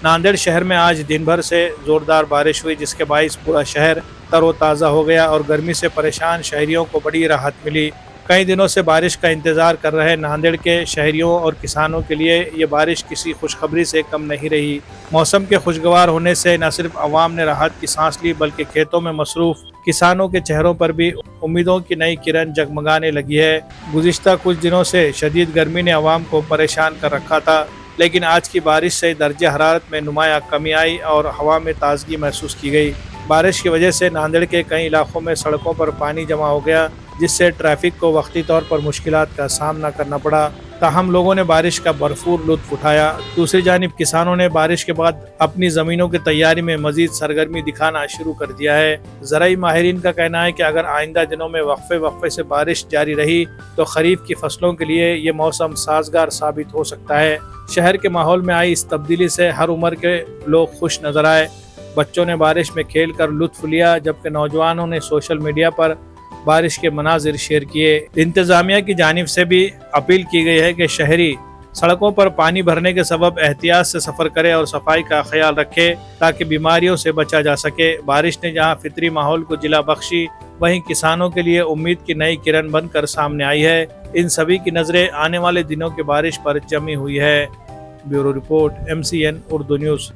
नांदेड़ शहर में आज दिन भर से जोरदार बारिश हुई, जिसके बायस पूरा शहर तरोताज़ा हो गया और गर्मी से परेशान शहरियों को बड़ी राहत मिली। कई दिनों से बारिश का इंतज़ार कर रहे नांदेड़ के शहरियों और किसानों के लिए ये बारिश किसी खुशखबरी से कम नहीं रही। मौसम के खुशगवार होने से न सिर्फ आवाम ने राहत की सांस ली, बल्कि खेतों में मसरूफ़ किसानों के चेहरों पर भी उम्मीदों की नई किरण जगमगाने लगी है। गुज़िश्ता कुछ दिनों से शदीद गर्मी ने आवाम को परेशान कर रखा था, लेकिन आज की बारिश से दर्जे हरारत में नुमाया कमी आई और हवा में ताजगी महसूस की गई। बारिश की वजह से नांदेड़ के कई इलाकों में सड़कों पर पानी जमा हो गया, जिससे ट्रैफिक को वक्ती तौर पर मुश्किलात का सामना करना पड़ा। ताहम लोगों ने बारिश का भरपूर लुत्फ उठाया। दूसरी जानिब किसानों ने बारिश के बाद अपनी ज़मीनों की तैयारी में मजीद सरगर्मी दिखाना शुरू कर दिया है। ज़राई माहिरीन का कहना है कि अगर आइंदा दिनों में वक्फे से बारिश जारी रही तो खरीफ की फसलों के लिए ये मौसम साजगार साबित हो सकता है। शहर के माहौल में आई इस तब्दीली से हर उम्र के लोग खुश नजर आए। बच्चों ने बारिश में खेल कर लुत्फ लिया, जबकि नौजवानों ने सोशल मीडिया पर बारिश के मनाजिर शेयर किए। इंतजामिया की जानिब से भी अपील की गई है कि शहरी सड़कों पर पानी भरने के सबब एहतियात से सफ़र करे और सफाई का ख्याल रखे, ताकि बीमारियों से बचा जा सके। बारिश ने जहां फितरी माहौल को जिला बख्शी, वहीं किसानों के लिए उम्मीद की नई किरण बनकर सामने आई है। इन सभी की नज़रें आने वाले दिनों की बारिश पर जमी हुई है। Bureau report, MCN Urdu news.